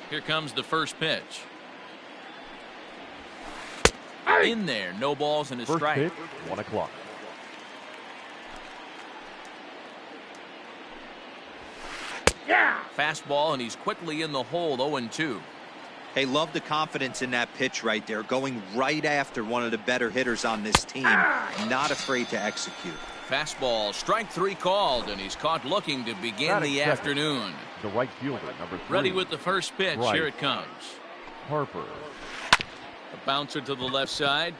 Here comes the first pitch. In there, no balls and a First strike. pitch, 1 o'clock. Fastball, and he's quickly in the hole, 0-2. Hey, love the confidence in that pitch right there, going right after one of the better hitters on this team. Not afraid to execute. Fastball, strike 3 called, and he's caught looking to begin the afternoon. The right fielder, number 3. Ready with the first pitch. Right. Here it comes. Harper. A bouncer to the left side.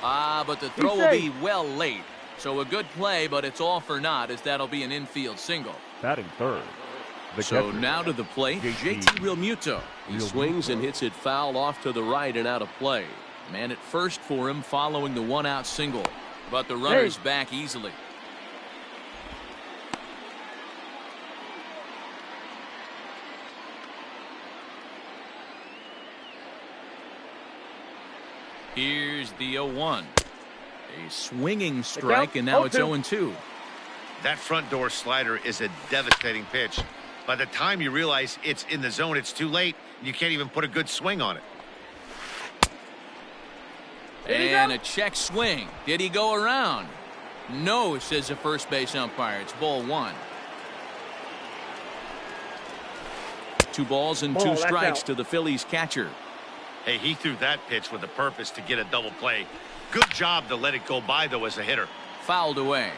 But the throw will be well late. So a good play, but it's all for naught, as that'll be an infield single. Batting third. So now to the plate, JT Realmuto. He swings and hits it foul off to the right and out of play. Man at first for him following the 1-out single. But the runner's back easily. Here's the 0-1. A swinging strike, and now it's 0-2. That front door slider is a devastating pitch. By the time you realize it's in the zone, it's too late. You can't even put a good swing on it. And a check swing. Did he go around? No, says the first base umpire. It's ball 1. 2 balls and 2 strikes to the Phillies catcher. Hey, he threw that pitch with a purpose to get a double play. Good job to let it go by, though, as a hitter. Fouled away.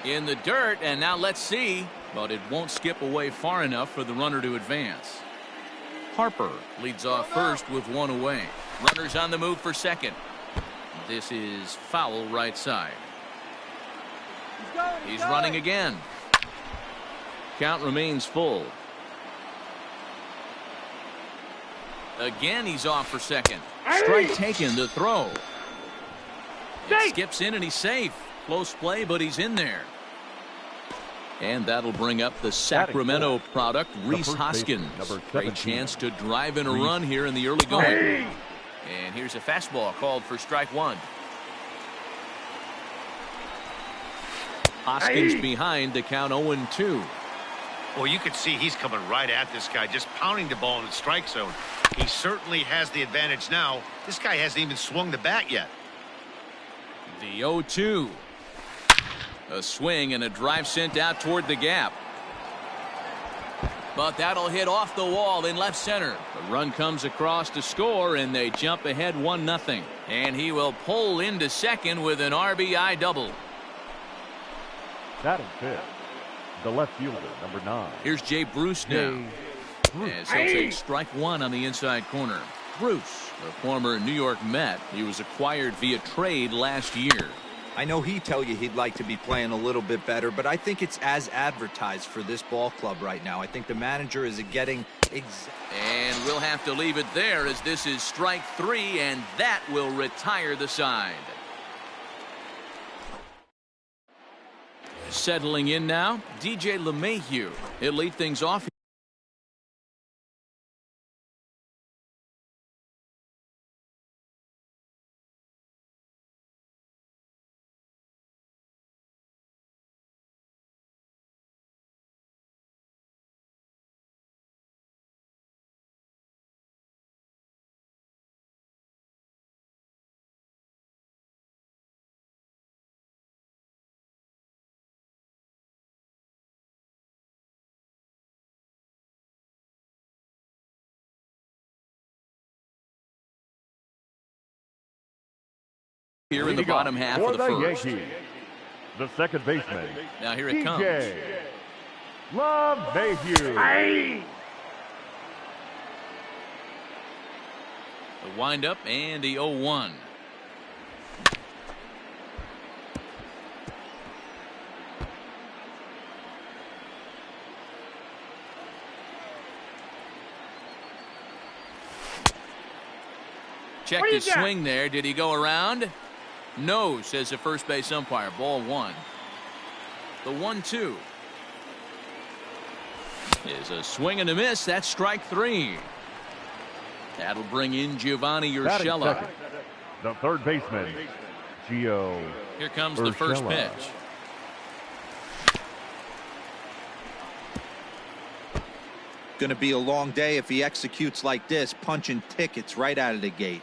In the dirt, and now let's see. But it won't skip away far enough for the runner to advance. Harper leads off first with 1 away. Runners on the move for second. This is foul right side. He's running again. Count remains full. Again, he's off for second. Strike taken, the throw. It skips in and he's safe. Close play, but he's in there. And that'll bring up the Sacramento product, Rhys Hoskins. Great chance to drive in a run here in the early going. And here's a fastball called for strike 1. Hoskins behind to count 0-2. Well, you can see he's coming right at this guy, just pounding the ball in the strike zone. He certainly has the advantage now. This guy hasn't even swung the bat yet. The 0-2. A swing and a drive sent out toward the gap. But that'll hit off the wall in left center. The run comes across to score, and they jump ahead 1-0. And he will pull into second with an RBI double. Batting fifth. The left fielder, number 9. Here's Jay Bruce now. As he'll take strike 1 on the inside corner. Bruce, a former New York Met. He was acquired via trade last year. I know he'd tell you he'd like to be playing a little bit better, but I think it's as advertised for this ball club right now. I think the manager is getting and we'll have to leave it there, as this is strike 3, and that will retire the side. Settling in now, DJ LeMahieu. He'll lead things off. Here in the bottom half of the first. Yankees, the second baseman. Now here it comes. LeMahieu. The windup and the 0-1. Check the swing there. Did he go around? No, says the first base umpire. Ball 1. The 1-2 is a swing and a miss. That's strike 3. That'll bring in Giovanni Urshela. The third baseman, Gio Here comes the first Urshela. pitch. Going to be a long day if he executes like this, punching tickets right out of the gate.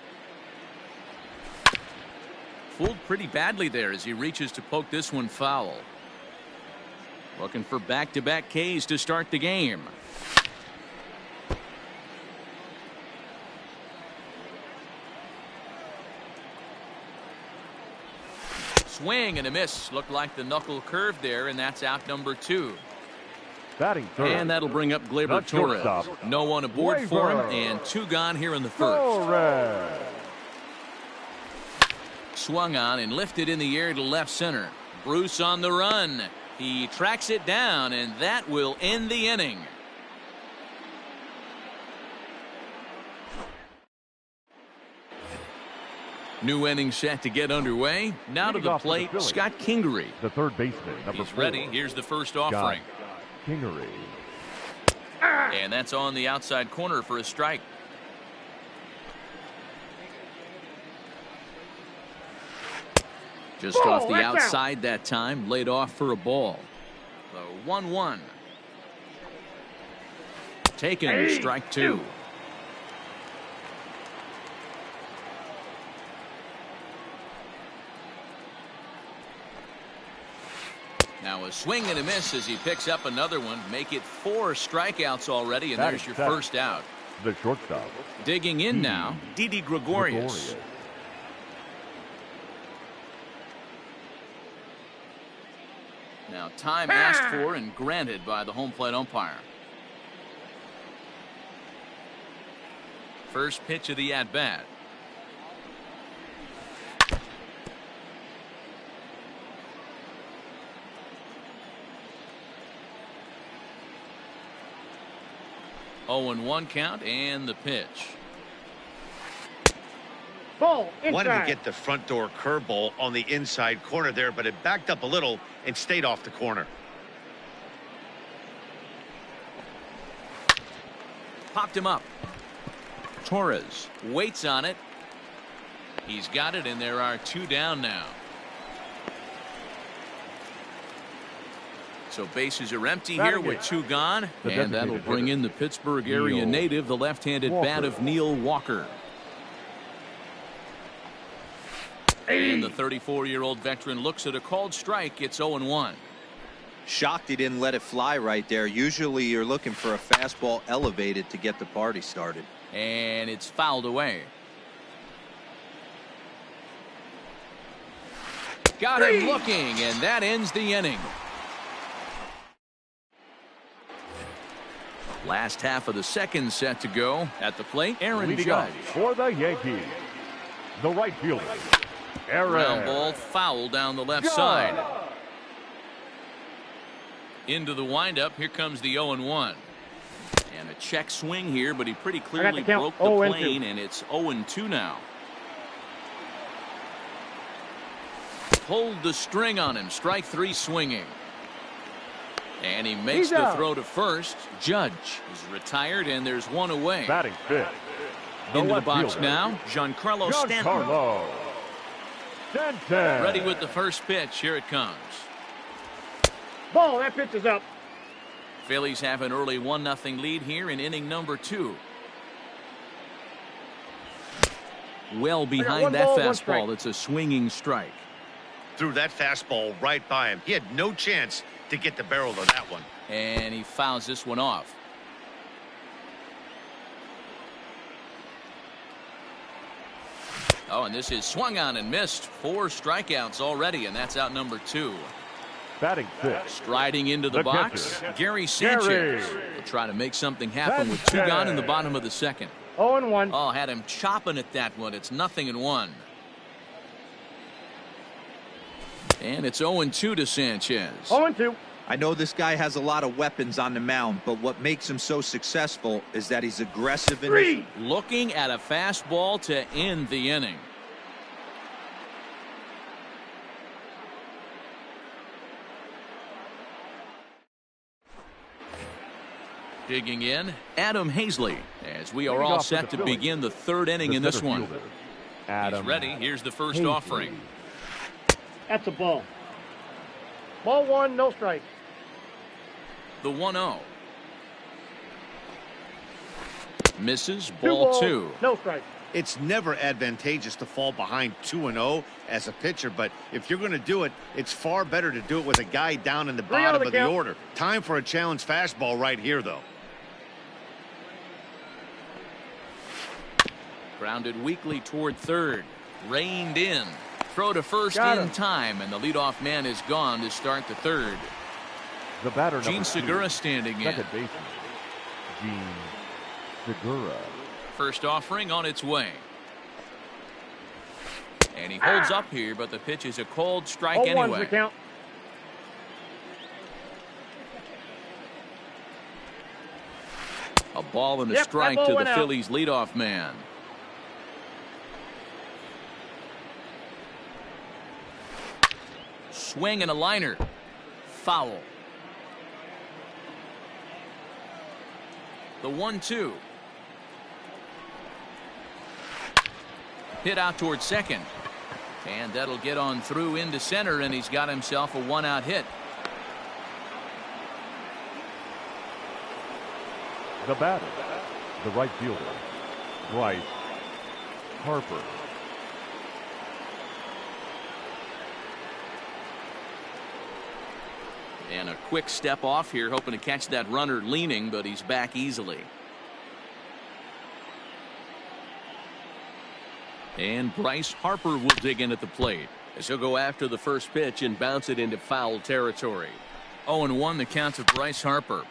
Fooled pretty badly there as he reaches to poke this one foul. Looking for back-to-back Ks to start the game. Swing and a miss. Looked like the knuckle curved there, and that's out number 2. Batting third. And that'll bring up Gleyber The Torres. shortstop, No one aboard for him, Gleyber and 2 gone here in the first. Torres. Swung on and lifted in the air to left center. Bruce on the run. He tracks it down, and that will end the inning. New inning set to get underway. Now to Leading the off for the plate, Phillies, Scott Kingery. The third baseman, number He's 4. ready. Here's the first offering. Kingery. And that's on the outside corner for a strike. Just off the outside that time, laid off for a ball. The 1-1. Taken, strike 2. Now a swing and a miss as he picks up another one. Make it 4 strikeouts already, and there's your first out. The shortstop. Digging in now, Didi Gregorius. Now time asked for and granted by the home plate umpire. First pitch of the at-bat. Oh, and 1 count and the pitch. Ball inside. Wanted to get the front door curveball on the inside corner there, but it backed up a little and stayed off the corner. Popped him up. Torres waits on it. He's got it, and there are 2 down now. So bases are empty here with 2 gone, and that'll bring in the Pittsburgh area native, the left-handed bat of Neil Walker. And the 34-year-old veteran looks at a called strike. It's 0-1. Shocked he didn't let it fly right there. Usually you're looking for a fastball elevated to get the party started. And it's fouled away. Got him looking, and that ends the inning. Last half of the second set to go. At the plate, Aaron Leading Judge. off for the Yankees, the right fielder, Aaron Ground ball foul down the left side. Into the windup. Here comes the 0-1. And a check swing here, but he pretty clearly broke the plane, and it's 0-2 now. Pulled the string on him. Strike 3 swinging. And he makes the throw to first. Judge is retired, and there's 1 away. Batting fifth. Into the box now, Giancarlo Stanton. Ready with the first pitch. Here it comes. Ball, that pitch is up. Phillies have an early 1-0 lead here in inning number 2. Well behind that fastball. It's a swinging strike. Threw that fastball right by him. He had no chance to get the barrel of that one. And he fouls this one off. Oh, and this is swung on and missed. 4 strikeouts already, and that's out number 2. Batting fifth. Striding into the box, catcher, Gary Sanchez. Will try to make something happen with 2 gone in the bottom of the second. 0-1. Oh, had him chopping at that one. It's 0-1. And it's 0-2 to Sanchez. 0-2. I know this guy has a lot of weapons on the mound, but what makes him so successful is that he's aggressive in his... Looking at a fastball to end the inning. Digging in, Adam Hazley, as we are all set to begin the 3rd inning in this one. Adam He's ready. Here's the first offering. That's a ball. Ball 1, no strike. The 1-0. Misses, 2 ball balls, 2. no strike. It's never advantageous to fall behind 2-0 as a pitcher, but if you're going to do it, it's far better to do it with a guy down in the 3 out bottom of the count. order. Time for a challenge fastball right here, though. Grounded weakly toward third. Reined in. Throw to first Got in him. time, and the leadoff man is gone to start the third. The batter, Gene number 2, Segura standing in. second baseman, Gene Segura. First offering on its way. And he holds up here, but the pitch is a cold strike 0-1's the anyway. count. A ball and a Yep, that strike ball to the went out. Phillies leadoff man. Swing and a liner. Foul. The 1-2. Hit out toward second. And that'll get on through into center, and he's got himself a 1-out hit. The batter, the right fielder, Bryce Harper. And a quick step off here, hoping to catch that runner leaning, but he's back easily. And Bryce Harper will dig in at the plate, as he'll go after the first pitch and bounce it into foul territory. 0-1 the count of Bryce Harper.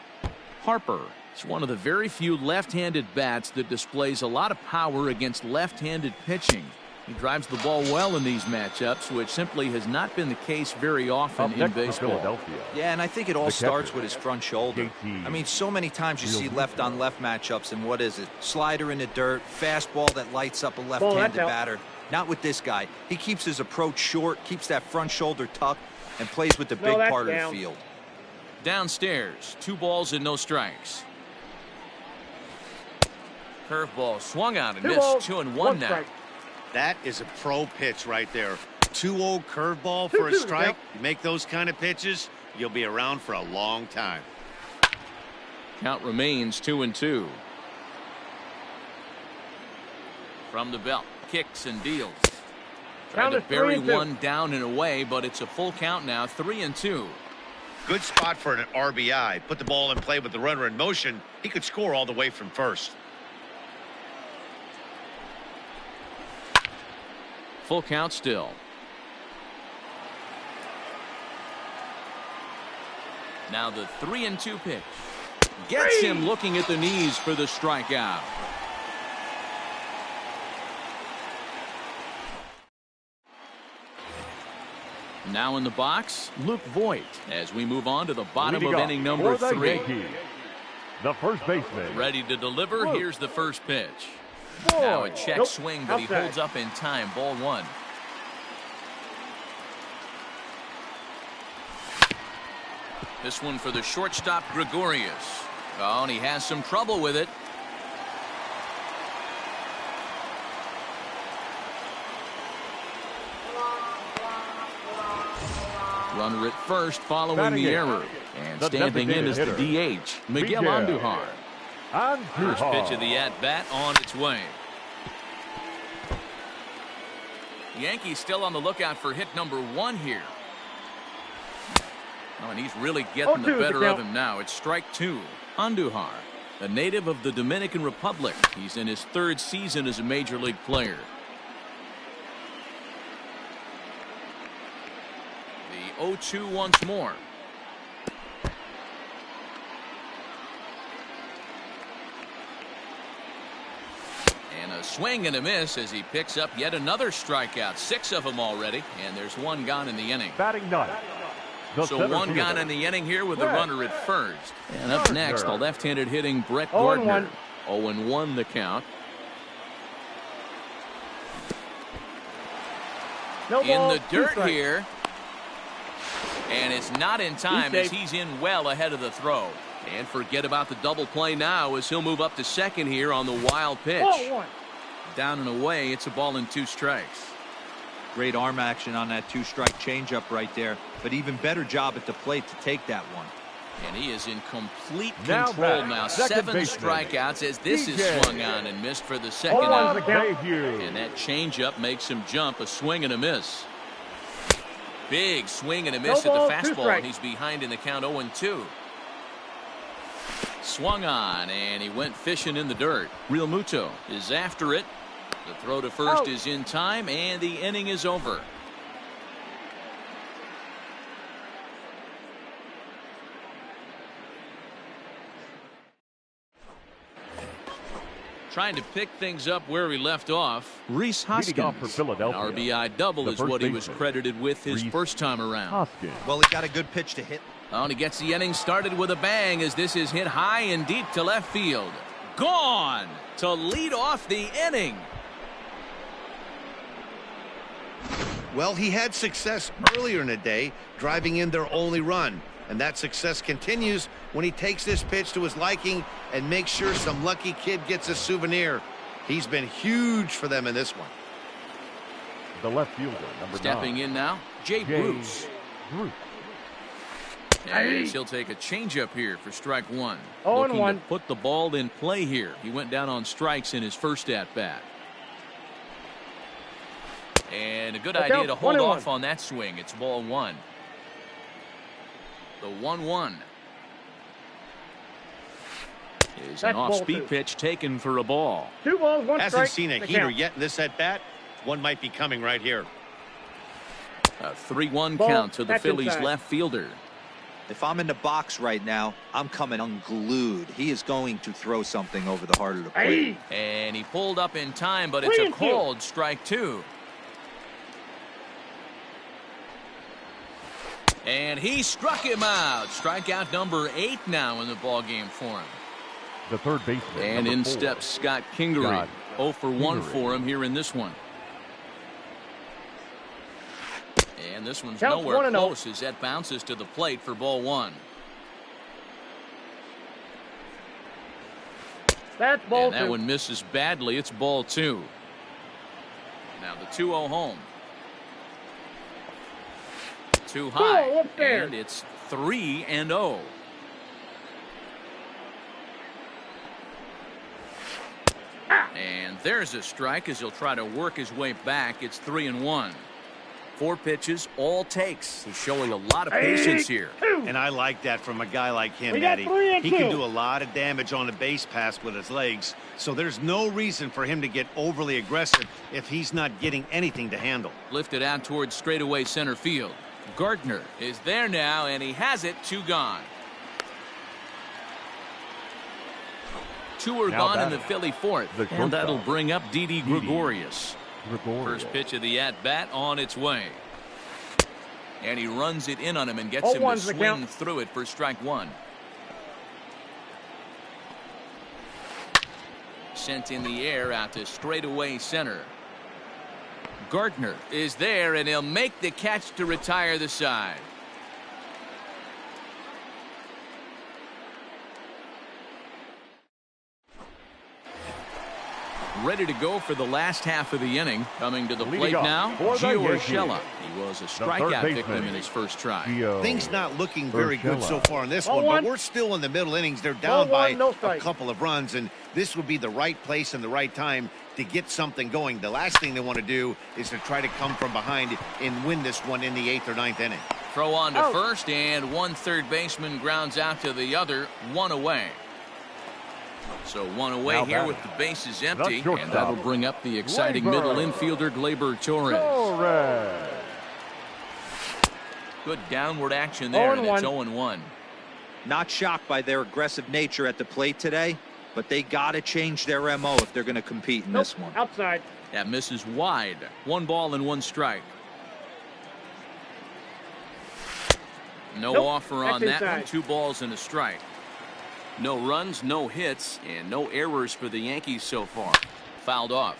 Harper is one of the very few left-handed bats that displays a lot of power against left-handed pitching. He drives the ball well in these matchups, which simply has not been the case very often Up in next for baseball. Philadelphia. Yeah, and I think it all The starts catcher, with his front shoulder. JT I mean, so many times you see Realmuto. left-on-left matchups, and what is it? Slider in the dirt, fastball that lights up a that's left-handed out. batter. Not with this guy. He keeps his approach short, keeps that front shoulder tucked, and plays with the big that's part of down. the field. Downstairs, 2 balls and no strikes. Curveball swung out and 2 missed. balls, 2-1 1 now. strike. That is a pro pitch right there. 2-0 curveball for a 2-2 strike. now. You make those kind of pitches, you'll be around for a long time. Count remains 2-2. From the belt, kicks and deals. Tried Count to is bury 3-2. one down and away, but it's a full count now, 3-2. Good spot for an RBI. Put the ball in play with the runner in motion. He could score all the way from first. Full count still. Now the 3-2 pitch. Gets him looking at the knees for the strikeout. Now in the box, Luke Voigt, as we move on to the bottom Leading of off inning number for the 3. Yankees, the first baseman, Ready to deliver. Luke. Here's the first pitch. Boy. Now a check Nope. swing, but he Outside. holds up in time. Ball 1. This one for the shortstop, Gregorius. Oh, and he has some trouble with it. Runner at first following Batting the in. error. And The standing in designated is the hitter, DH, Miguel Andujar. First pitch of the at-bat on its way. Yankees still on the lookout for hit number 1 here. Oh, and he's really getting the 0-2 is the better of count. him now. It's strike 2. Andujar, a native of the Dominican Republic. He's in his 3rd season as a major league player. The 0-2 once more. And a swing and a miss as he picks up yet another strikeout. 6 of them already, and there's 1 gone in the inning. batting ninth. The So center 1 gone fielder, in the inning here with the Brett runner at first. And up Gardner. next, the left-handed hitting Brett 0-1. Gardner. 0-1 the count. No In balls, the 2 dirt strikes. here. And it's not in time He's as safe. he's in well ahead of the throw. And forget about the double play now as he'll move up to second here on the wild pitch. Ball 1. Down and away, it's a ball and 2 strikes. Great arm action on that 2-strike changeup right there, but even better job at the plate to take that one. And he is in complete Now control back, now. second 7 baseman, strikeouts as this is DJ. swung on and missed for the second Oh, out. the count. Mayhew. And that changeup makes him jump. A swing and a miss. Big swing and a miss No ball, at 2 the fastball. strikes. And he's behind in the count 0-2. Swung on and he went fishing in the dirt. Real Muto is after it. The throw to first Out. is in time and the inning is over. Trying to pick things up where he left off. Reese Leading off Hoskins. for Philadelphia, An RBI double the is first what he was baseman, credited with his Reese first time around. Hoskins. Well, he got a good pitch to hit. Oh, and he gets the inning started with a bang as this is hit high and deep to left field. Gone to lead off the inning. Well, he had success earlier in the day, driving in their only run. And that success continues when he takes this pitch to his liking and makes sure some lucky kid gets a souvenir. He's been huge for them in this one. The left fielder, number 9. Stepping in now, Jay Bruce. Bruce. And he'll take a changeup here for strike 1. 0-1. Looking to put the ball in play here. He went down on strikes in his first at-bat. And a good Look idea out, to hold 1-1. off on that swing. It's ball 1. The 1-1 is an That's ball off-speed 2. pitch taken for a ball. 2 balls, 1 strike. Hasn't seen a the heater count. yet in this at-bat. One might be coming right here. A 3-1 Ball, count to the that's Phillies inside. left fielder. If I'm in the box right now, I'm coming unglued. He is going to throw something over the heart of the plate. Hey, And he pulled up in time, but it's a 3-2. called strike 2. And he struck him out. Strikeout number 8 now in the ballgame for him. The third baseman, And number in 4. steps Scott Kingery. Scott 0 for 1 Kingery. for him here in this one. And this one's Counts nowhere 1-0. close as that bounces to the plate for ball 1. that's ball And that 2. one misses badly. It's ball 2. Now the 2-0 home. Too high. Ball upstairs. And it's 3-0. And there's a strike as he'll try to work his way back. It's 3-1. 4 pitches, all takes. He's showing a lot of patience here. 2. And I like that from a guy like him, We got Matty. 3-2. He can do a lot of damage on a base pass with his legs, so there's no reason for him to get overly aggressive if he's not getting anything to handle. Lifted out towards straightaway center field. Gardner is there now, and he has it. 2 gone. 2 are Now gone in batting, the Philly fourth. the And that'll shortstop, bring up Didi Gregorius. Gregorio. First pitch of the at-bat on its way. And he runs it in on him and gets him to 0-1's the swing count. through it for strike 1. Sent in the air out to straightaway center. Gardner is there, and he'll make the catch to retire the side. Ready to go for the last half of the inning. Coming to the Leading plate off now, for the Gio Yankees, Urshela. He was a third strikeout baseman, victim in his first try. Gio Things not looking very good so Urshela. far in this Ball one, but 1. we're still in the middle innings. They're Ball down by 1, no a strike. couple of runs, and this would be the right place and the right time to get something going. The last thing they want to do is to try to come from behind and win this one in the 8th or 9th inning. Throw on to Out. first, and 1 third baseman grounds out to the other. 1 away. So 1 away Now here batting, with the bases empty, shortstop, and that'll bring up the exciting Gleyber. middle infielder Gleyber Torres. Torres. Good downward action there, and it's 0-1. 0-1. Not shocked by their aggressive nature at the plate today, but they got to change their MO if they're going to compete in Nope, this one. outside. That misses wide. 1 ball and 1 strike. No Nope, offer on that's that one. inside. 2 balls and a strike. No runs, no hits, and no errors for the Yankees so far. Fouled off.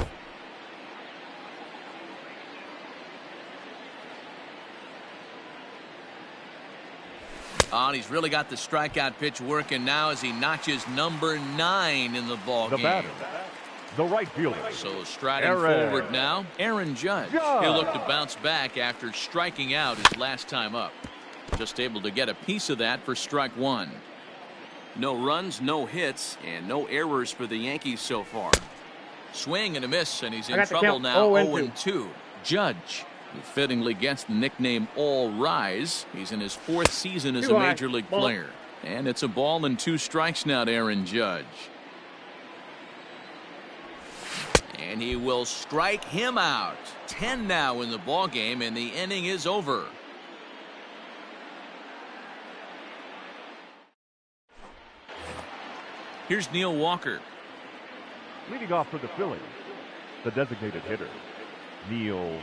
And he's really got the strikeout pitch working now as he notches number 9 in the ball The game. batter, The right fielder. So striding Aaron. forward now, Aaron Judge. He'll look to bounce back after striking out his last time up. Just able to get a piece of that for strike one. No runs, no hits, and no errors for the Yankees so far. Swing and a miss, and he's in trouble now. 0-2. Judge, who fittingly gets the nickname All Rise. He's in his 4th season as a major league player. And it's a ball and 2 strikes now to Aaron Judge. And he will strike him out. 10 now in the ball game, and the inning is over. Here's Neil Walker. Leading off for the Phillies, the designated hitter, Neil.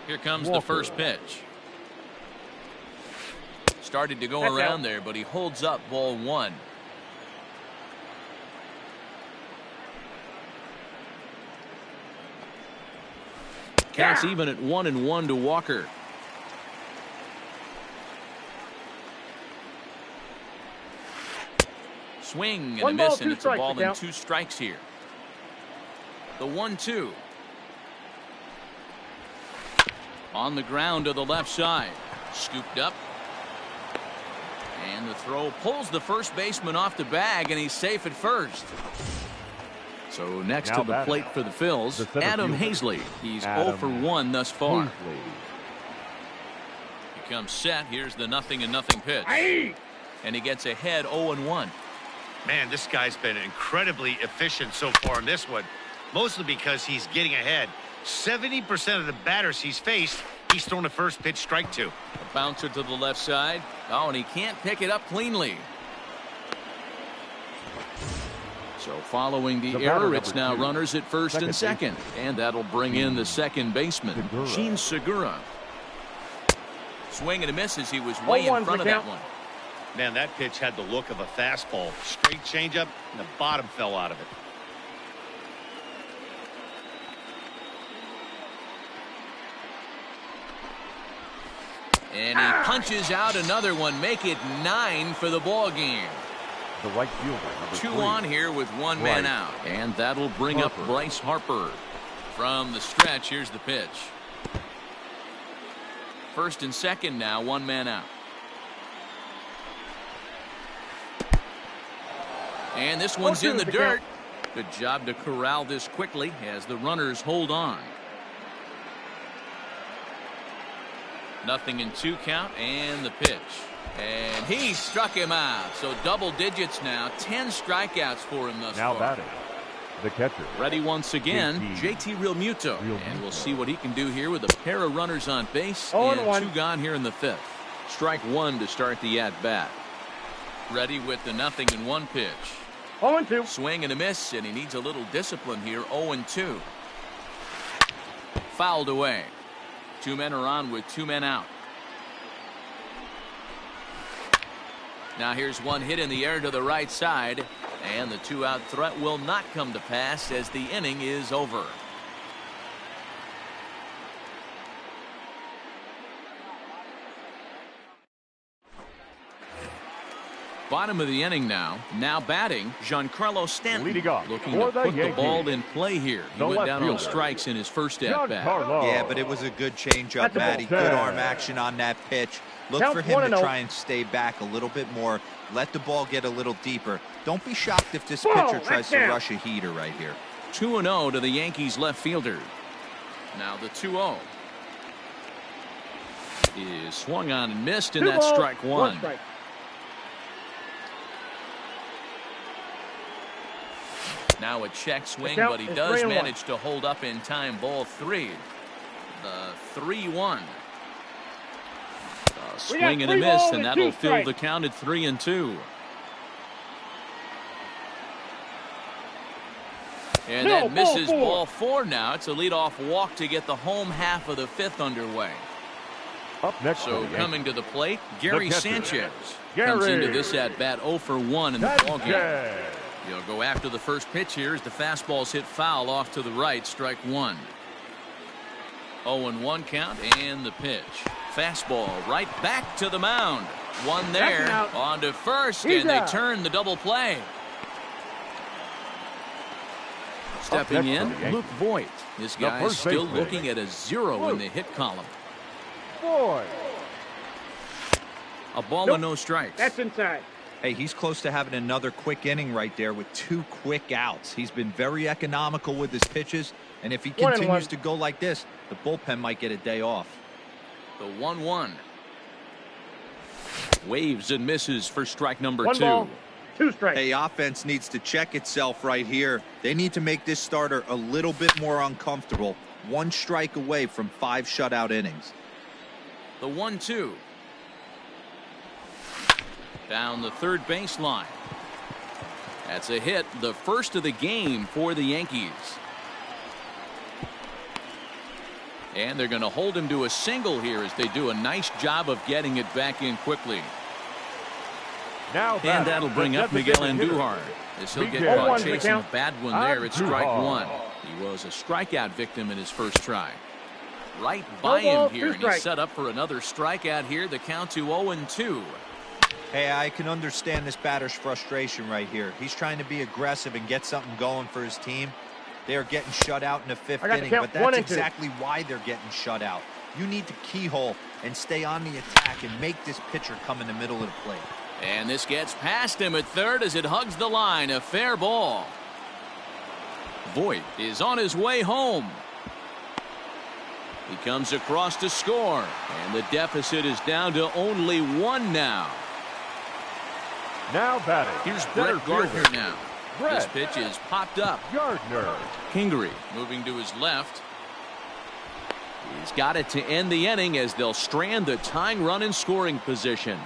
Here comes Walker. the first pitch. Started to go around there, but he holds up ball 1. Counts even at 1-1 to Walker. Swing and a miss, and it's a ball and 2 strikes here. The 1-2. On the ground to the left side. Scooped up. And the throw pulls the first baseman off the bag, and he's safe at first. So next Now to the plate for the Phils, Adam Hazley. He's 0 for 1 thus far. Hazley. He comes set. Here's the 0-0 pitch. And he gets ahead 0-1. Man, this guy's been incredibly efficient so far in this one. Mostly because he's getting ahead. 70% of the batters he's faced, he's thrown the first pitch strike to. A bouncer to the left side. Oh, and he can't pick it up cleanly. So following the error, it's now runners at first and second. And that'll bring in the second baseman, Gene Segura. Swing and a miss as he was way in front of that one. Man, that pitch had the look of a fastball. Straight changeup, and the bottom fell out of it. And he punches out another one. Make it 9 for the ball game. The right fielder, number 2 3. on here with 1 man out. And that'll bring up Bryce Harper. From the stretch, here's the pitch. First and second now, 1 man out. And this one's in the dirt. Good job to corral this quickly as the runners hold on. 0-2 count, and the pitch. And he struck him out. So double digits now. 10 strikeouts for him thus far. Now batting, the catcher. Ready once again, JT Realmuto. And we'll see what he can do here with a pair of runners on base and 2 gone here in the 5th. Strike 1 to start the at-bat. Ready with the 0-1 pitch. 0-2. Swing and a miss, and he needs a little discipline here. 0-2. Fouled away. 2 men are on with 2 men out. Now here's one hit in the air to the right side, and the 2-out threat will not come to pass as the inning is over. Bottom of the inning now. Now batting, Giancarlo Stanton. Leading off looking for to the put the Yankees, ball in play here. He the went left down on fielder, strikes in his first at-bat. Giancarlo. Yeah, but it was a good changeup, That's a Matty. ball. Good arm action on that pitch. Look Count for him to 1-0. try and stay back a little bit more. Let the ball get a little deeper. Don't be shocked if this Whoa, pitcher tries that's to down. rush a heater right here. 2-0 to the Yankees left fielder. Now the 2-0 is swung on and missed, and that's strike 1. Strike. Now a check swing, Count but he is does 3-1. manage to hold up in time. Ball 3. The 3-1. Swing and a miss, and that'll fill the count at 3-2. And that misses ball 4 now. It's a leadoff walk to get the home half of the 5th underway. Up next, So coming to the plate, Gary catcher. Sanchez Gary. comes into this at bat 0 for 1 in the ball game. Sanchez. He'll go after the first pitch here as the fastball's hit foul off to the right, strike 1. 0-1 count, and the pitch. Fastball right back to the mound. One there, on to first, and they turn the double play. Stepping in, for the Luke Voigt. This The guy is first still baseman, looking at a 0 in Luke the hit column. Voigt. A ball and no strikes. That's inside. Hey, he's close to having another quick inning right there with 2 quick outs. He's been very economical with his pitches, and if he 1-1. continues to go like this, the bullpen might get a day off. The 1-1. Waves and misses for strike number 1 2. ball, 2 strikes. Hey, offense needs to check itself right here. They need to make this starter a little bit more uncomfortable. 1 strike away from 5 shutout innings. The 1-2. Down the third baseline. That's a hit, the first of the game for the Yankees. And they're going to hold him to a single here as they do a nice job of getting it back in quickly. Now And that'll bring up Miguel Andujar. As he'll get caught 0-1 chasing a count. bad one there. It's strike Andujar. 1. He was a strikeout victim in his first try. Right by ball, him here, 2 and he's strikes. set up for another strikeout here. The count to 0-2. Hey, I can understand this batter's frustration right here. He's trying to be aggressive and get something going for his team. They are getting shut out in the 5th I got the inning, count, but 1 that's and 2. exactly why they're getting shut out. You need to keyhole and stay on the attack and make this pitcher come in the middle of the plate. And this gets past him at third as it hugs the line. A fair ball. Voigt is on his way home. He comes across to score, and the deficit is down to only 1 now. Now batting. Here's center Brett Gardner fielder, now. Brett This pitch is popped up. Gardner. Kingery moving to his left. He's got it to end the inning as they'll strand the tying run in scoring position.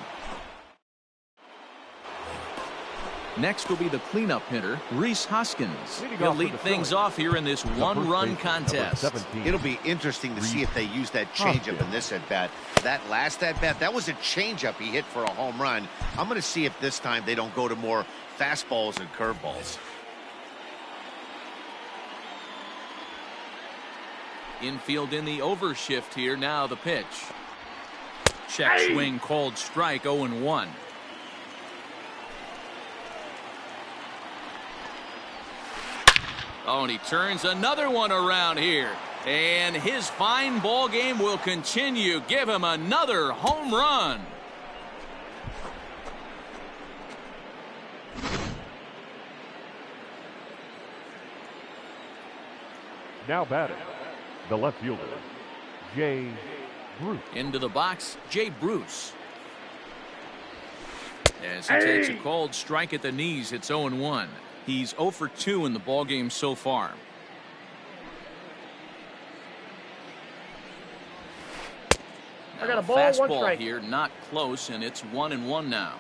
Next will be the cleanup hitter, Rhys Hoskins. Leading He'll off for lead the things Phillies, off here in this the first one-run baseman, number contest. 17. It'll be interesting to see if they use that changeup in this at-bat. That last at-bat, that was a changeup he hit for a home run. I'm going to see if this time they don't go to more fastballs and curveballs. Infield in the overshift here. Now the pitch. Check swing called strike. 0-1. Oh, and he turns another one around here. And his fine ball game will continue. Give him another home run. Now batting. The left fielder, Jay Bruce. Into the box, Jay Bruce. As he takes a cold strike at the knees, it's 0-1. He's 0 for 2 in the ballgame so far. I got a Now, ball, 1 fastball strike. here, not close, and it's 1-1 now.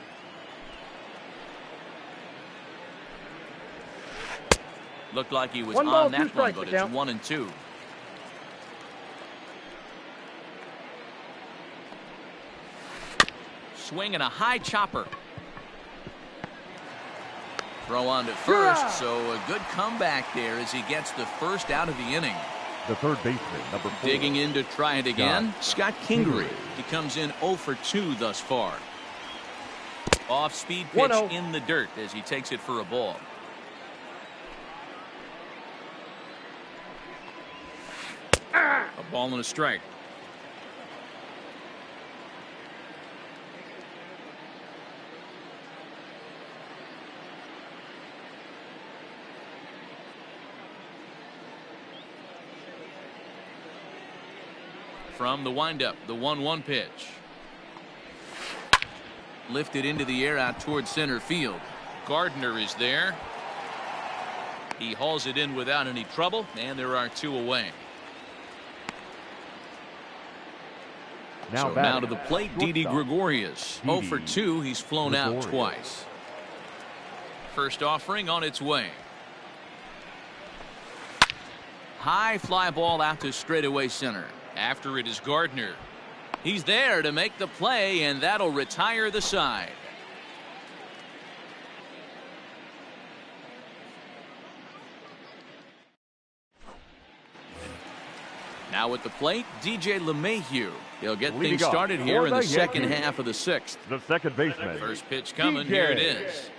Looked like he was 1 ball, on 2 that one, strikes, but the it's count. 1-2. Swing and a high chopper. Throw on to first, so a good comeback there as he gets the first out of the inning. The third baseman, number 4. Digging in to try it again, Scott Kingery. Kingery. He comes in 0 for 2 thus far. Off-speed pitch 1-0. in the dirt as he takes it for a ball. A ball and a strike. From the windup, the 1-1 pitch. Lifted into the air out towards center field. Gardner is there. He hauls it in without any trouble, and there are 2 away. Now So batting. now to the plate, Didi Shortstop. Gregorius. 0 for 2, he's flown out Gregorius. twice. First offering on its way. High fly ball out to straightaway center. After it is Gardner. He's there to make the play, and that'll retire the side. Now at the plate, DJ LeMahieu. He'll get Leading things off started for here in the the second Yankees. half of the 6th. The second baseman, First pitch coming. DJ Here it is.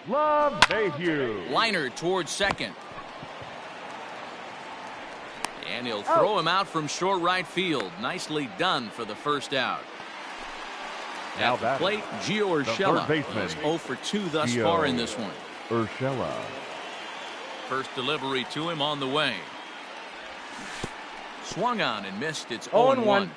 LeMahieu. Liner towards second. And he'll throw him out from short right field. Nicely done for the first out. Now At the plate, Gio Urshela. He's 0 for 2 thus far in this one. Urshela. First delivery to him on the way. Swung on and missed. It's 0-1.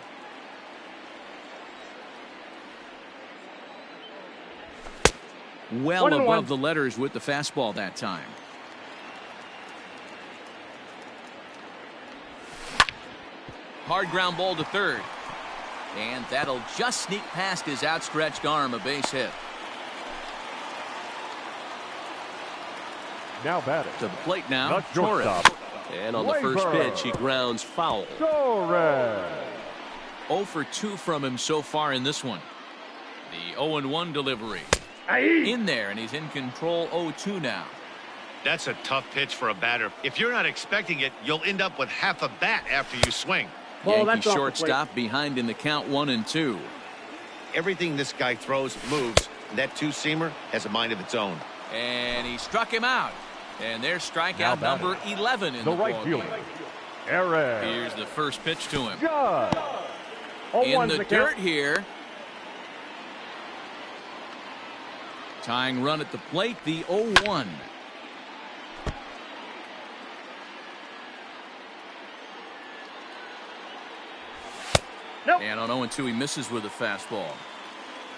Well above the letters with the fastball that time. Hard ground ball to third. And that'll just sneak past his outstretched arm, a base hit. Now batting. To the plate now, The shortstop. Torres. And on the first pitch, he grounds foul. Torres. 0 for 2 from him so far in this one. The 0-1 delivery. In there, and he's in control. 0-2 now. That's a tough pitch for a batter. If you're not expecting it, you'll end up with half a bat after you swing. Yankee shortstop behind in the count 1-2. Everything this guy throws moves. And that two-seamer has a mind of its own. And he struck him out. And there's strikeout number 11 in the right fielder, Aaron. Here's the first pitch to him. Judge. In the dirt here. Tying run at the plate, the 0-1. Nope. And on 0-2, he misses with a fastball.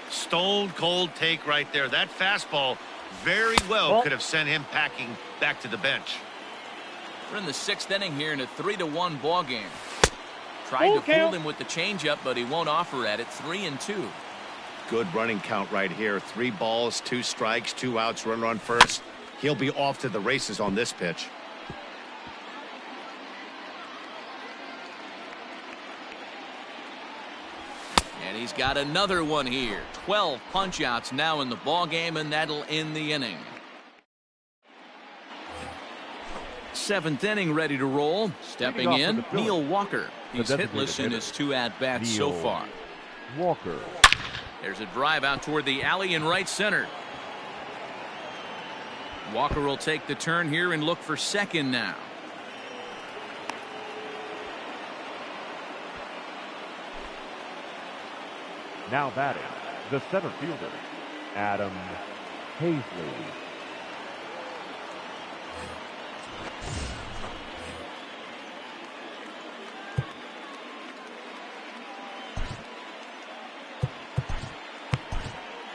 Stone cold take right there. That fastball very well could have sent him packing back to the bench. We're in the 6th inning here in a 3-1 ball game. Trying to fool him with the changeup, but he won't offer at it. 3-2. Good running count right here. 3 balls, 2 strikes, 2 outs, runner on first. He'll be off to the races on this pitch. And he's got another one here. 12 punch-outs now in the ball game, and that'll end the inning. 7th inning ready to roll. Stepping in, Neil Walker. He's hitless in his 2 at-bats so far. Walker. There's a drive out toward the alley in right center. Walker will take the turn here and look for second now. Now batting, the center fielder, Adam Hazley.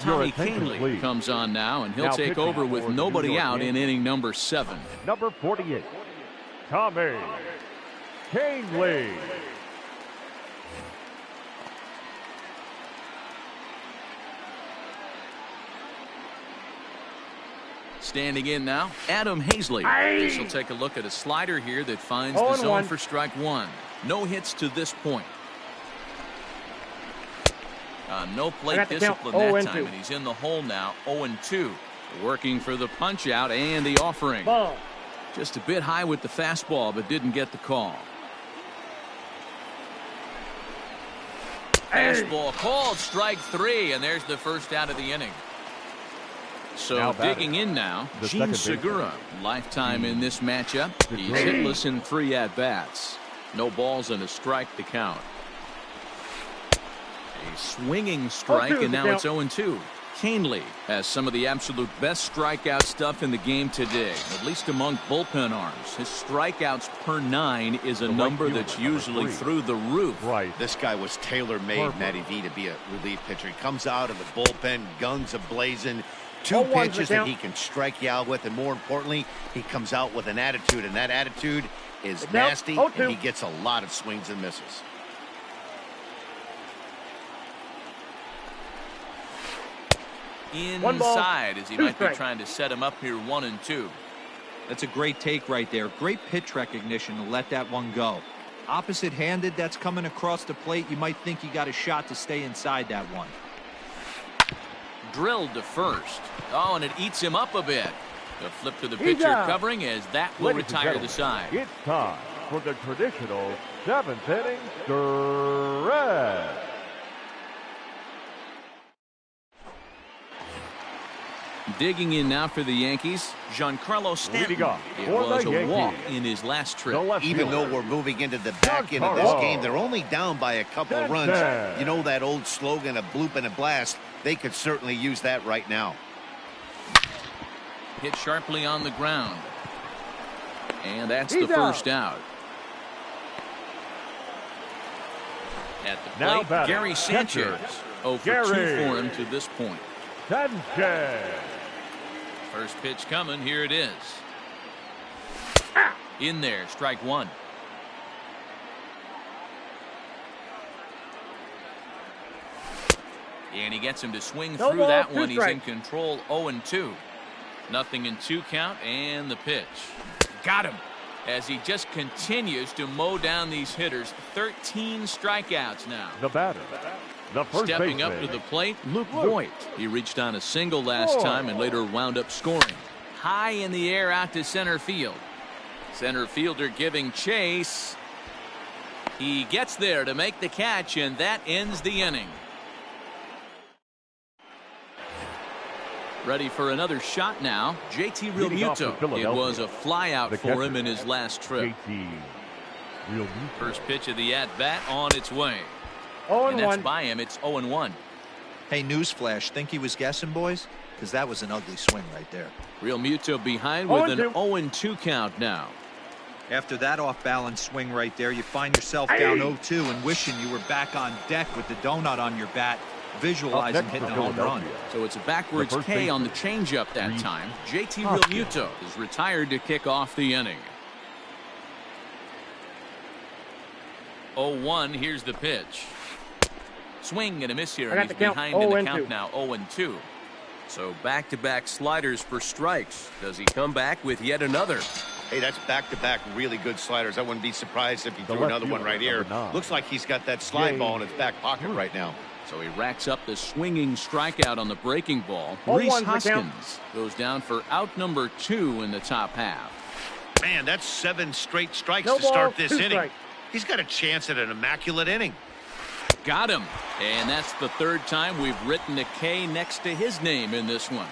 Tommy Kahnle comes on now, and he'll take over with nobody out in inning number 7. Number 48, Tommy Kahnle. Standing in now, Adam Hazley. This will take a look at a slider here that finds the zone for strike 1. No hits to this point. No plate discipline that time, and he's in the hole now. 0-2. Working for the punch out and the offering. Just a bit high with the fastball, but didn't get the call. Fastball called, strike 3, and there's the first out of the inning. So digging in now, Gene Segura. Lifetime in this matchup. He's hitless in 3 at-bats. No balls and a strike to count. A swinging strike, and now it's 0-2. Kahnle has some of the absolute best strikeout stuff in the game today, at least among bullpen arms. His strikeouts per 9 is a number that's usually through the roof. Right. This guy was tailor-made, Matty V, to be a relief pitcher. He comes out of the bullpen, guns a-blazing. 2 pitches that he can strike you out with, and more importantly, he comes out with an attitude, and that attitude is nasty, and he gets a lot of swings and misses. Inside, as he might be trying to set him up here. 1-2. That's a great take right there. Great pitch recognition to let that one go. Opposite-handed, that's coming across the plate. You might think you got a shot to stay inside that one. Drilled to first. Oh, and it eats him up a bit. The flip to the pitcher covering as that will retire the side. It's time for the traditional 7th inning stretch. Digging in now for the Yankees, Giancarlo Stanton. Leading off It for was the a walk Yankees, in his last the trip. left Even though fielder, we're moving into the back end of this Giancarlo game, they're only down by a couple of runs. Stanton. You know that old slogan, a bloop and a blast? They could certainly use that right now. Hit sharply on the ground. And that's He's the first out. At the Now plate, batting, Gary Sanchez. catcher, 0 for 2 Gary for him to this point. Sanchez. First pitch coming. Here it is. In there, strike one. And he gets him to swing No through ball, that 2 one. He's in strikes. control, 0-2. Nothing in 2 count, and the pitch. Got him. As he just continues to mow down these hitters. 13 strikeouts now. The batter, the first Stepping up baseman, to the plate, Luke Voigt. He reached on a single last time and later wound up scoring. High in the air out to center field. Center fielder giving chase. He gets there to make the catch, and that ends the inning. Ready for another shot now. JT Leading off for Realmuto. It Philadelphia, was a flyout the for him catcher, in his last trip. JT Realmuto. First pitch of the at-bat on its way. 0 And that's 1. by him. It's 0-1. Hey, newsflash, think he was guessing, boys? Because that was an ugly swing right there. Realmuto behind with an 0-2. 0-2 count now. After that off-balance swing right there, you find yourself down 0-2 and wishing you were back on deck with the donut on your bat, visualizing Up next hitting for a home run. Philadelphia, So it's a backwards The first K on the baseman, changeup that Reed time. JT Hoskins. Realmuto is retired to kick off the inning. 0-1, here's the pitch. Swing and a miss here, I got and he's the count, behind in the 0-2. count now, 0-2. So back-to-back sliders for strikes. Does he come back with yet another? Hey, that's back-to-back really good sliders. I wouldn't be surprised if he The threw left another one fielder, right here. number 9. Looks like he's got that slide Jay ball in his back pocket right now. So he racks up the swinging strikeout on the breaking ball. 0-1 Rhys for count. Hoskins goes down for out number 2 in the top half. Man, that's 7 straight strikes No to start ball, this 2 inning. strikes. He's got a chance at an immaculate inning. Got him. And that's the third time we've written a K next to his name in this one.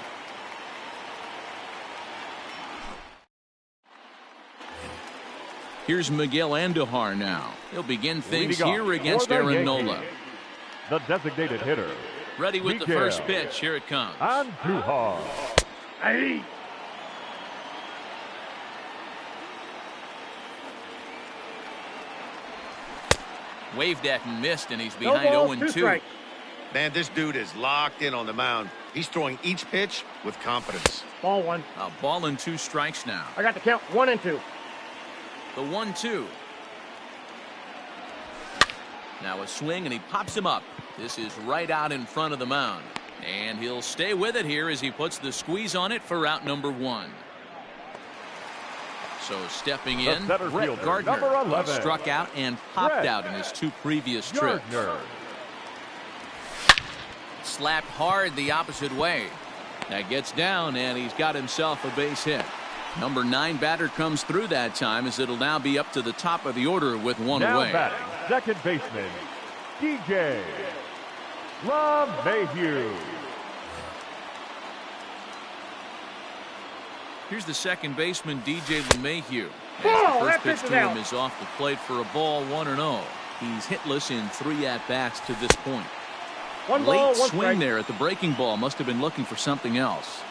Here's Miguel Andujar now. He'll begin things Leading off here against for the Aaron Yankees, Nola. the designated hitter, Ready with the Miguel first pitch. Here it comes. Andujar. Hey. Waved at and missed, and he's No behind balls, 2 0-2. strikes. Man, this dude is locked in on the mound. He's throwing each pitch with confidence. Ball 1. A ball and 2 strikes now. I got the count 1 and 2. The 1-2. Now a swing, and he pops him up. This is right out in front of the mound. And he'll stay with it here as he puts the squeeze on it for out number 1. So stepping The in, center Brett fielder, Gardner, number 11. struck out and popped Brett out in his 2 previous trips. Gardner. Slapped hard the opposite way. That gets down, and he's got himself a base hit. Number 9 batter comes through that time, as it'll now be up to the top of the order with 1 Now away. batting, second baseman, DJ LeMahieu. Here's the second baseman, DJ LeMahieu. As Ball, the that first pitch pitch is to him out. is off the plate for a ball, 1-0. He's hitless in 3 at-bats to this point. 1 ball, Late 1 swing strike. there at the breaking ball. Must have been looking for something else.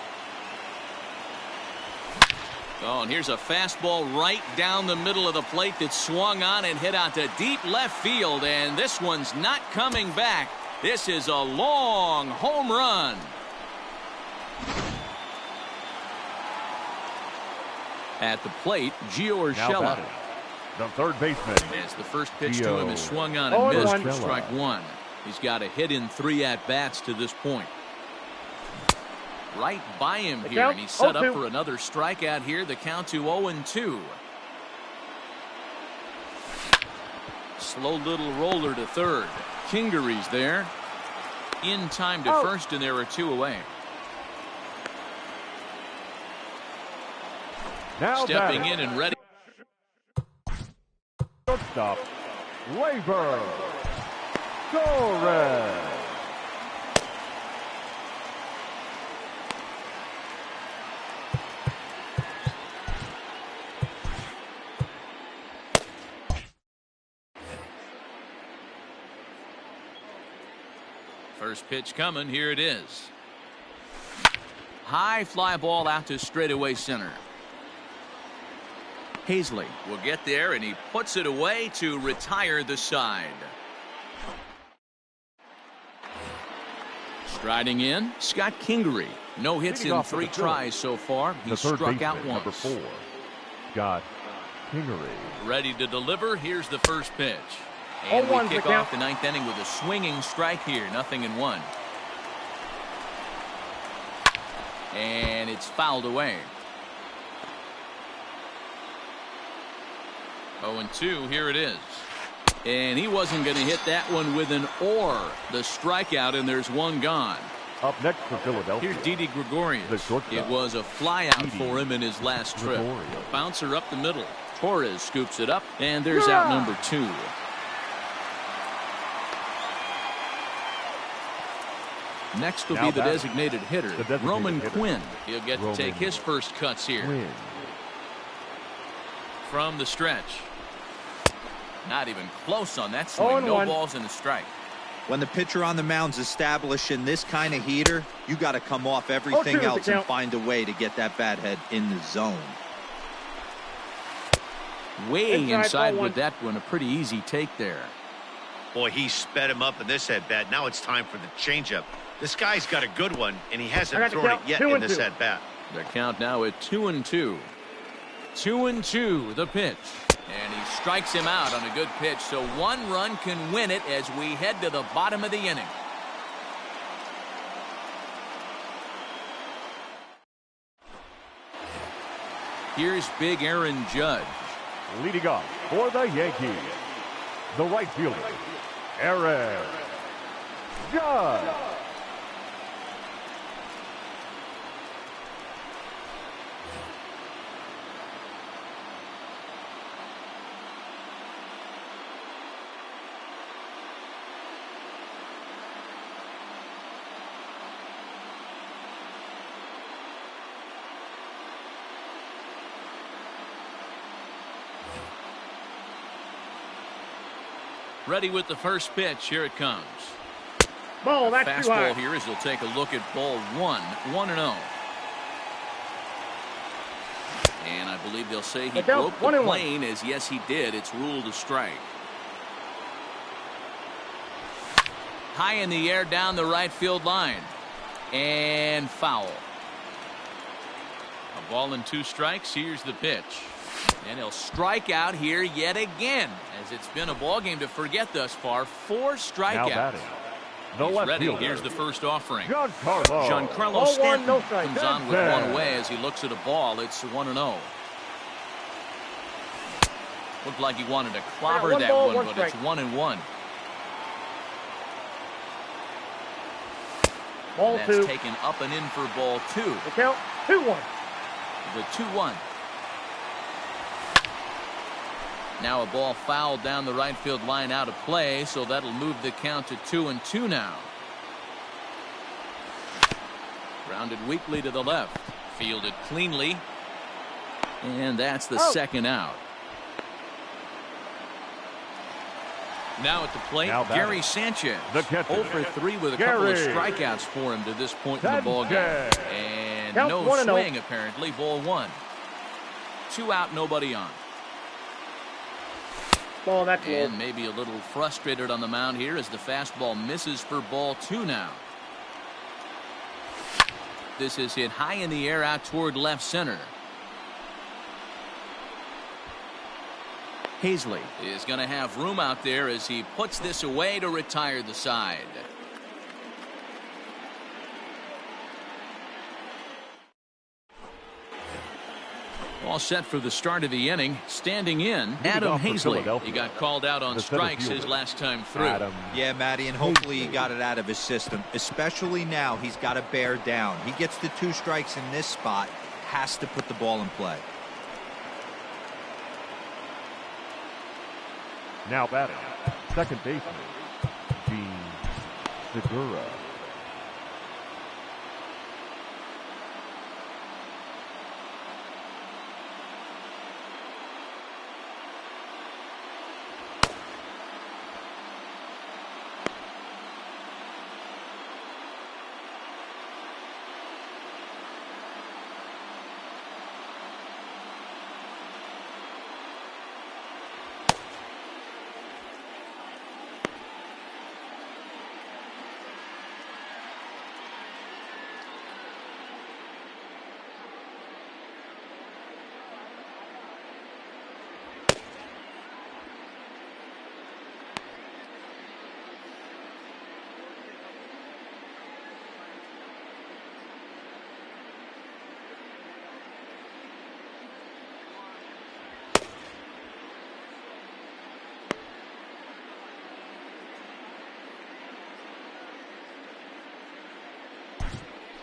Oh, and here's a fastball right down the middle of the plate that swung on and hit out to deep left field, and this one's not coming back. This is a long home run. At the plate, Gio Now Urshela. batting, the third baseman, As the first pitch to him is swung on and 0-1. missed for strike 1. He's got a hit in 3 at-bats to this point. Right by him The here, count, and he's set up 0-2. for another strikeout here. The count to 0-2. Slow little roller to third. Kingery's there. In time to Out. first, and there are 2 away. now Stepping batting, in and ready. shortstop, Gleyber Torres. First pitch coming. Here it is. High fly ball out to straightaway center. Hazley will get there, and he puts it away to retire the side. Striding in, Scott Kingery. No hits in 3 tries so far. He struck out once. Number 4, Scott Kingery. Ready to deliver. Here's the first pitch. And we kick off the 9th inning with a swinging strike here. 0-1. And it's fouled away. 0-2. Here it is. And he wasn't going to hit that one with an or. The strikeout, and there's one gone. Up next for Philadelphia. Here's Didi Gregorius. It was a flyout for him in his last trip. Bouncer up the middle. Torres scoops it up, and there's out number 2. Next will be the designated hitter, Roman Quinn. He'll get to take his first cuts here. From the stretch. Not even close on that swing. No balls in the strike. When the pitcher on the mound's establishing this kind of heater, you got to come off everything else and find a way to get that bat head in the zone. Way inside with that one. A pretty easy take there. Boy, he sped him up in this at-bat. Now it's time for the changeup. This guy's got a good one, and he hasn't thrown it yet in this at-bat. The count now at 2-2. 2-2, the pitch. And he strikes him out on a good pitch, so 1 run can win it as we head to the bottom of the inning. Here's big Aaron Judge. Leading off for the Yankees, the right fielder, Aaron Judge. Ready with the first pitch. Here it comes. Ball, that's too high. Fastball here as he'll take a look at ball 1. 1-0. And I believe they'll say he broke the plane, as yes he did. It's ruled a strike. High in the air down the right field line. And foul. A ball and 2 strikes. Here's the pitch. And he'll strike out here yet again, as it's been a ball game to forget thus far. 4 strikeouts. He's ready. Fielder. Here's the first offering. Giancarlo Stanton comes on with 1 away as he looks at a ball. It's 1-0. Looked like he wanted to clobber that one, but it's 1-1. Ball That's 2. taken up and in for ball 2. The count 2-1. The 2-1. Now a ball fouled down the right field line out of play, so that'll move the count to 2-2 now. Grounded weakly to the left. Fielded cleanly. And that's the second out. Now at the plate, Gary Sanchez. 0 for 3 with a couple of strikeouts for him to this point in the ballgame. And no swing, apparently. Ball 1. 2 out, nobody on. Ball, that's and maybe a little frustrated on the mound here as the fastball misses for ball 2 now. This is hit high in the air out toward left center. Hazley is going to have room out there as he puts this away to retire the side. All set for the start of the inning. Standing in, Adam Hazley. He got called out on strikes his last time through. Yeah, Matty, and hopefully he got it out of his system. Especially now, he's got to bear down. He gets the 2 strikes in this spot, has to put the ball in play. Now batting, second baseman, Gene Segura.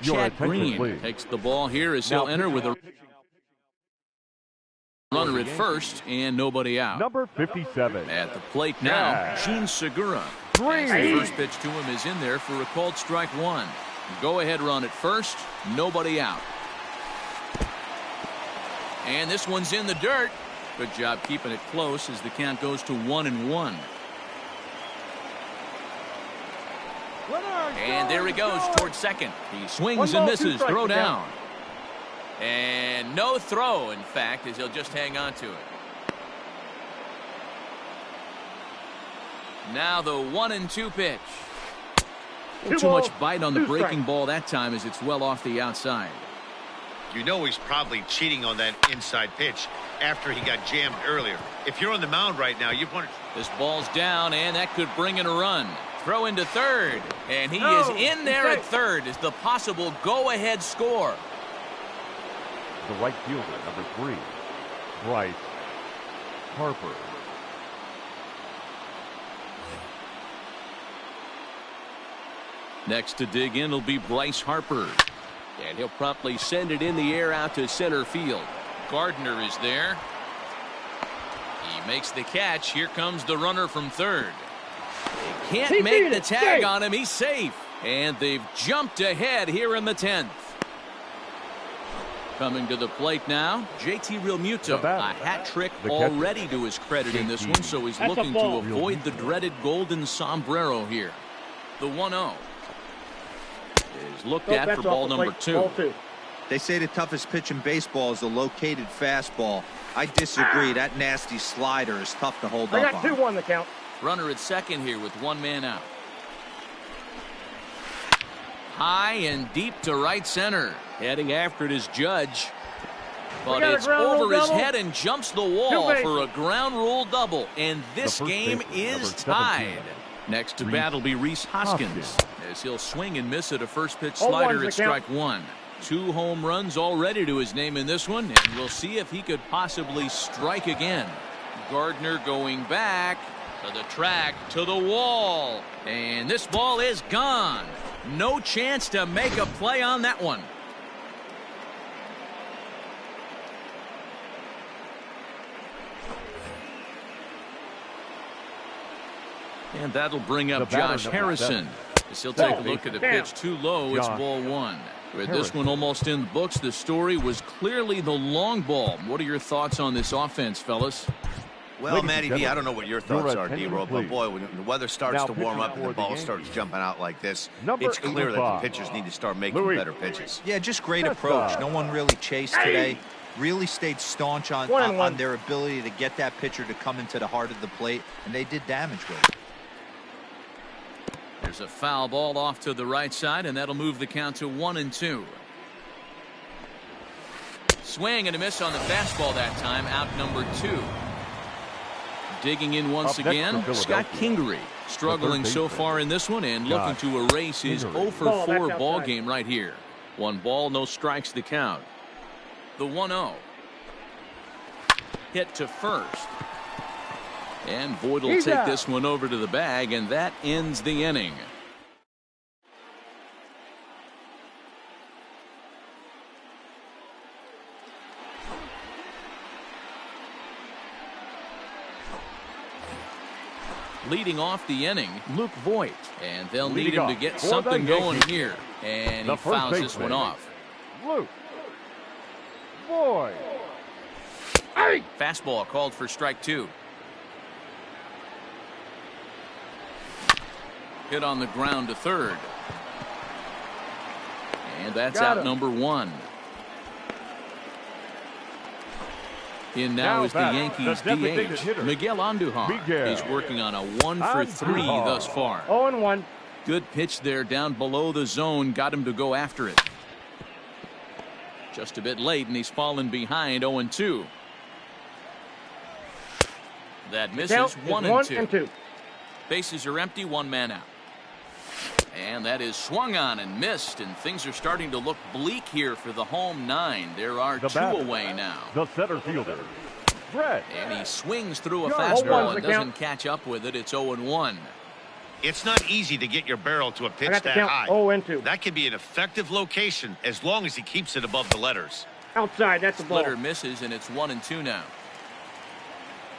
Your Chad attention, Green please. takes the ball here as he'll enter with a runner at first and nobody out. Number 57. At the plate now, Yeah. Gene Segura. Green. As the first pitch to him is in there for a called strike one. Go ahead run at first, nobody out. And this one's in the dirt. Good job keeping it close as the count goes to 1-1. And there he goes towards second. He swings and misses. Throw down. And no throw, in fact, as he'll just hang on to it. Now the 1-2 pitch. Too much bite on the breaking ball that time as it's well off the outside. You know he's probably cheating on that inside pitch after he got jammed earlier. If you're on the mound right now, you'd want to... This ball's down, and that could bring in a run. Throw into third, and he is in there at third as the possible go-ahead score. The right fielder, number 3, Bryce Harper. Next to dig in will be Bryce Harper. And he'll promptly send it in the air out to center field. Gardner is there. He makes the catch. Here comes the runner from third. They can't make the tag on him. He's safe. And they've jumped ahead here in the 10th. Coming to the plate now, JT Realmuto. A hat trick already to his credit in this one, so he's looking to avoid the dreaded golden sombrero here. The 1-0 is looked at for ball number 2. They say the toughest pitch in baseball is a located fastball. I disagree. That nasty slider is tough to hold up on. I got 2-1 the count. Runner at second here with one man out. High and deep to right center. Heading after it is Judge. But it's over his head and jumps the wall for a ground rule double. And this game is tied. Next to bat will be Rhys Hoskins as he'll swing and miss at a first pitch slider at strike one. 2 home runs already to his name in this one, and we'll see if he could possibly strike again. Gardner going back to the track, to the wall, and this ball is gone. No chance to make a play on that one. And that'll bring up Josh Harrison. As he'll take a look at the pitch too low. It's ball 1. With this one almost in the books, the story was clearly the long ball. What are your thoughts on this offense, fellas? Well, Matty V, I don't know what your thoughts are, D-Roll, but boy, when the weather starts to warm up and the ball starts jumping out like this, it's clear that the pitchers need to start making better pitches. Yeah, just great approach. No one really chased today. Really stayed staunch on their ability to get that pitcher to come into the heart of the plate, and they did damage with it. There's a foul ball off to the right side, and that'll move the count to 1-2. Swing and a miss on the fastball that time, out number 2. Digging in once again, Scott Kingery, struggling so far in this one and looking to erase his 0-for-4 ball game right here. 1 ball, no strikes the count. The 1-0. Hit to first. And Voit will take this one over to the bag, and that ends the inning. Leading off the inning, Luke Voit, and they'll need him to get something going here. And he fouls this one off. Luke Voit. Fastball called for strike 2. Hit on the ground to third. And that's out number 1. In now is the Yankees DH. Miguel Andujar is working on a 1-for-3 thus far. 0-1. Good pitch there down below the zone. Got him to go after it. Just a bit late, and he's fallen behind 0-2. That misses 1-2. Bases are empty, 1 man out. And that is swung on and missed, and things are starting to look bleak here for the home 9. There are 2 away now. The center fielder, Brett. And he swings through a fastball and doesn't catch up with it. It's 0-1. It's not easy to get your barrel to a I pitch got the that count high. 0-2. That can be an effective location as long as he keeps it above the letters. Outside, that's a ball. Splitter misses, and it's 1-2 now.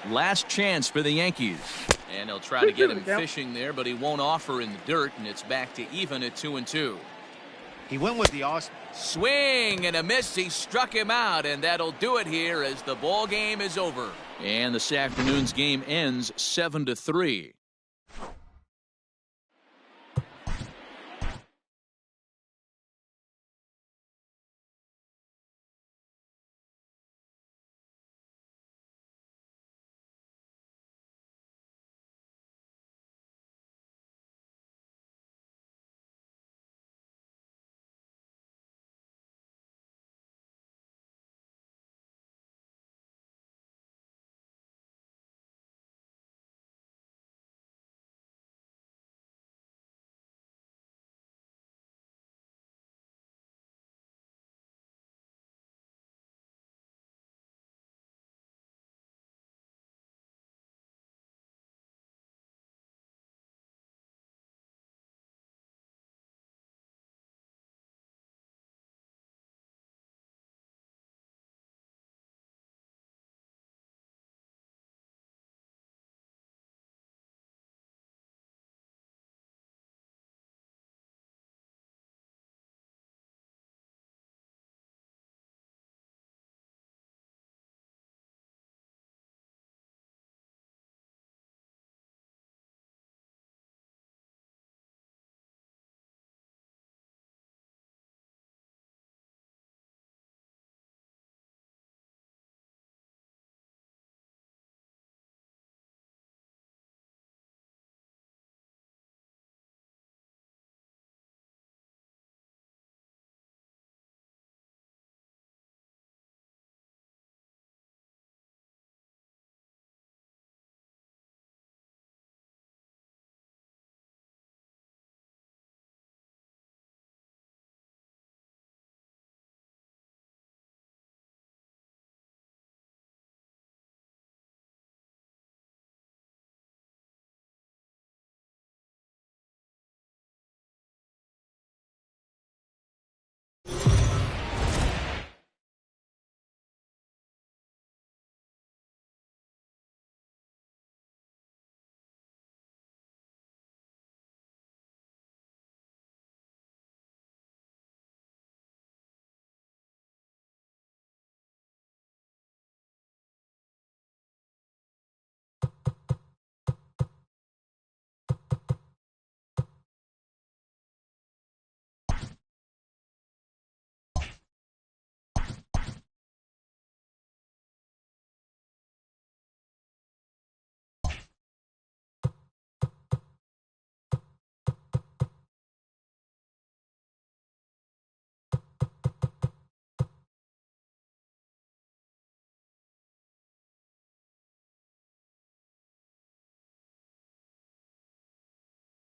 Last chance for the Yankees. And they'll try to get him fishing there, but he won't offer in the dirt, and it's back to even at 2-2. He went with the Austin. Swing and a miss. He struck him out, and that'll do it here as the ball game is over. And this afternoon's game ends 7-3.